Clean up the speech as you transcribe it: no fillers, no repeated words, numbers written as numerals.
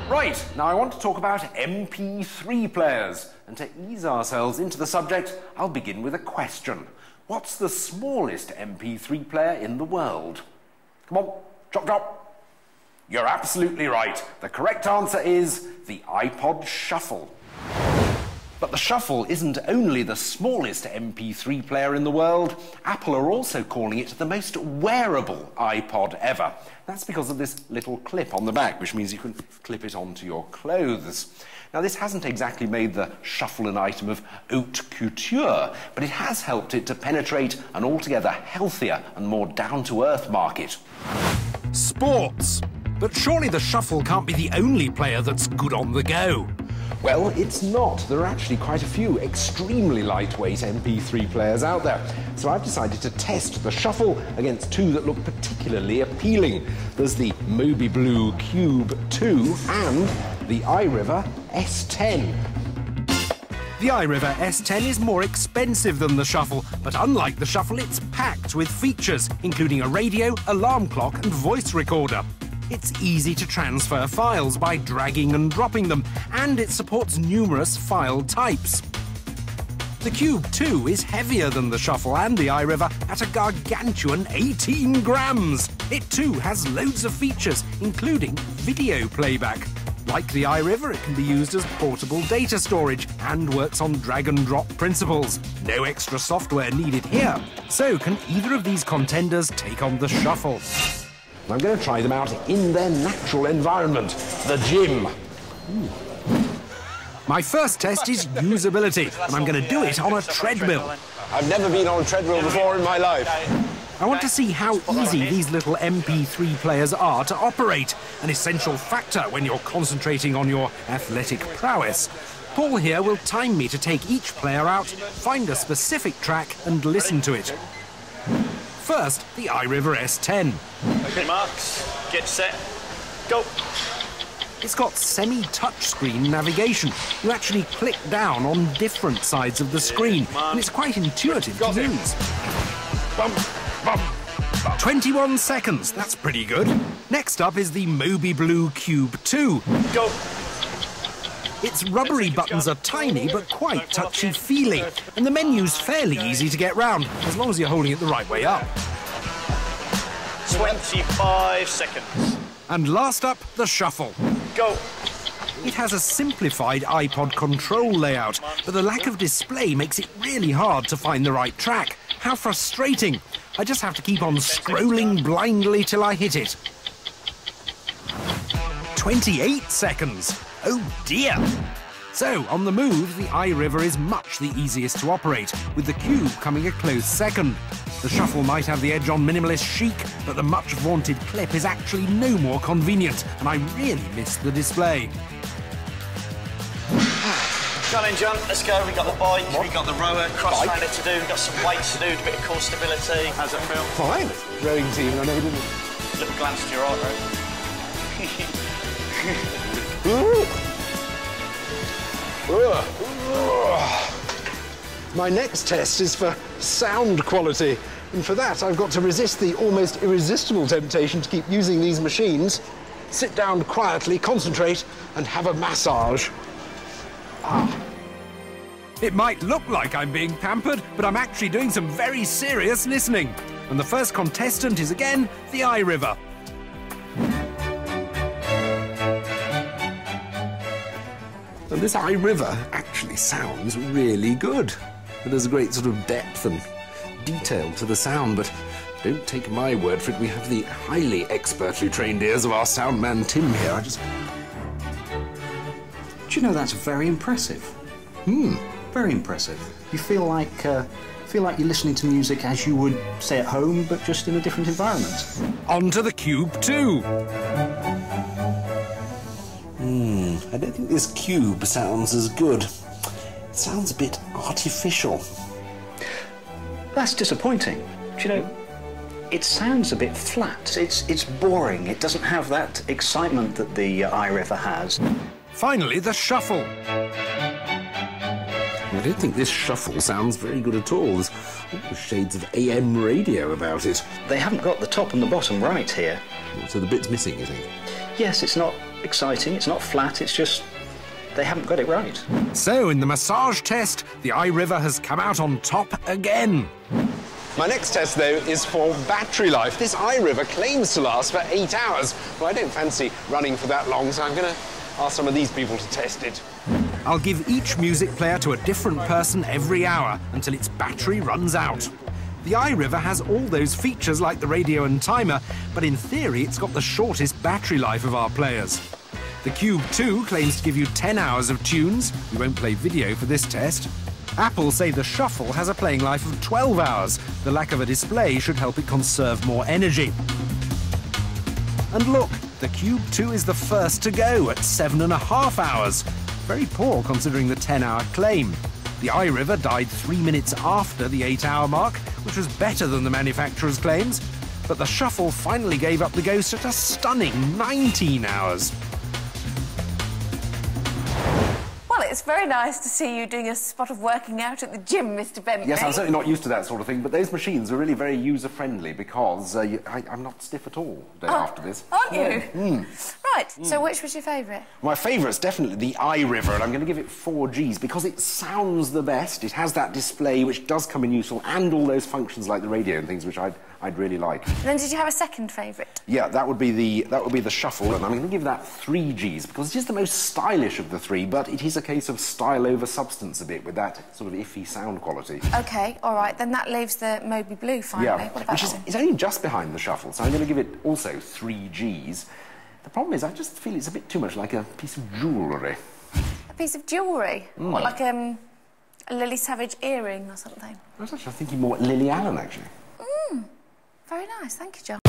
Right, now I want to talk about MP3 players. And to ease ourselves into the subject, I'll begin with a question. What's the smallest MP3 player in the world? Come on, chop chop. You're absolutely right. The correct answer is the iPod Shuffle. But the Shuffle isn't only the smallest MP3 player in the world. Apple are also calling it the most wearable iPod ever. That's because of this little clip on the back, which means you can clip it onto your clothes. Now, this hasn't exactly made the Shuffle an item of haute couture, but it has helped it to penetrate an altogether healthier and more down-to-earth market. Sports. But surely the Shuffle can't be the only player that's good on the go. Well, it's not. There are actually quite a few extremely lightweight MP3 players out there. So I've decided to test the Shuffle against two that look particularly appealing. There's the mobiBLU Cube 2 and the iRiver S10. The iRiver S10 is more expensive than the Shuffle, but unlike the Shuffle, it's packed with features, including a radio, alarm clock and voice recorder. It's easy to transfer files by dragging and dropping them, and it supports numerous file types. The Cube 2 is heavier than the Shuffle and the iRiver at a gargantuan 18 grams. It too has loads of features, including video playback. Like the iRiver, it can be used as portable data storage and works on drag-and-drop principles. No extra software needed here. So can either of these contenders take on the Shuffle? I'm going to try them out in their natural environment, the gym. My first test is usability, and I'm going to do it on a treadmill. I've never been on a treadmill before in my life. I want to see how easy these little MP3 players are to operate, an essential factor when you're concentrating on your athletic prowess. Paul here will time me to take each player out, find a specific track and listen to it. First, the iRiver S10. OK, marks, get set, go. It's got semi-touchscreen navigation. You actually click down on different sides of the screen, and it's quite intuitive to use. 21 seconds, that's pretty good. Next up is the mobiBLU Cube 2. Go. Its rubbery buttons are tiny but quite touchy-feely, and the menu's fairly easy to get round, as long as you're holding it the right way up. 25 seconds. And last up, the Shuffle. Go. It has a simplified iPod control layout, but the lack of display makes it really hard to find the right track. How frustrating. I just have to keep on scrolling blindly till I hit it. 28 seconds. Oh dear! So, on the move, the iRiver is much the easiest to operate, with the Cube coming a close second. The Shuffle might have the edge on minimalist chic, but the much-vaunted clip is actually no more convenient, and I really miss the display. Come on in, John, let's go. We've got the bike, we've got the rower, cross-trainer to do, we've got some weights to do, a bit of core stability. How's it feel? Fine. Rowing team, I never did it. Little glance to your right, right? My next test is for sound quality, and for that I've got to resist the almost irresistible temptation to keep using these machines, sit down quietly, concentrate, and have a massage. It might look like I'm being pampered, but I'm actually doing some very serious listening. And the first contestant is again the iRiver. And this iRiver actually sounds really good. There's a great sort of depth and detail to the sound, but don't take my word for it. We have the highly expertly trained ears of our sound man Tim here. Do you know that's very impressive? Very impressive. You feel like you're listening to music as you would, say, at home, but just in a different environment. On to the Cube 2. I don't think this Cube sounds as good. It sounds a bit artificial. That's disappointing. Do you know, it sounds a bit flat. It's boring. It doesn't have that excitement that the iRiver has. Finally, the Shuffle. I don't think this shuffle sounds very good at all. There's all shades of AM radio about it. They haven't got the top and the bottom right here. So the bit's missing, you think? Yes, it's not exciting, it's not flat, it's just they haven't got it right. So, in the massage test, the iRiver has come out on top again. My next test, though, is for battery life. This iRiver claims to last for 8 hours, but I don't fancy running for that long, so I'm going to ask some of these people to test it. I'll give each music player to a different person every hour until its battery runs out. The iRiver has all those features like the radio and timer, but in theory it's got the shortest battery life of our players. The Cube 2 claims to give you 10 hours of tunes. We won't play video for this test. Apple say the Shuffle has a playing life of 12 hours. The lack of a display should help it conserve more energy. And look, the Cube 2 is the first to go at 7.5 hours. Very poor considering the 10-hour claim. The iRiver died 3 minutes after the 8-hour mark, which was better than the manufacturer's claims. But the Shuffle finally gave up the ghost at a stunning 19 hours. Well, it's very nice to see you doing a spot of working out at the gym, Mr. Bentley. Yes, I'm certainly not used to that sort of thing, but those machines are really very user-friendly because I'm not stiff at all the day after this. Aren't you? Right, so which was your favourite? My favourite's definitely the iRiver, and I'm going to give it 4 Gs because it sounds the best. It has that display which does come in useful, and all those functions like the radio and things which I'd really like. And then did you have a second favourite? Yeah, that would be the Shuffle, and I'm going to give that 3 Gs because it is the most stylish of the 3, but it is a case of style over substance a bit with that sort of iffy sound quality. OK, all right, then that leaves the mobiBLU finally. Yeah, what about it's only just behind the Shuffle, so I'm going to give it also 3 Gs. The problem is I just feel it's a bit too much like a piece of jewellery. A piece of jewellery? What, like a Lily Savage earring or something? I was actually thinking more Lily Allen, actually. Very nice, thank you, John.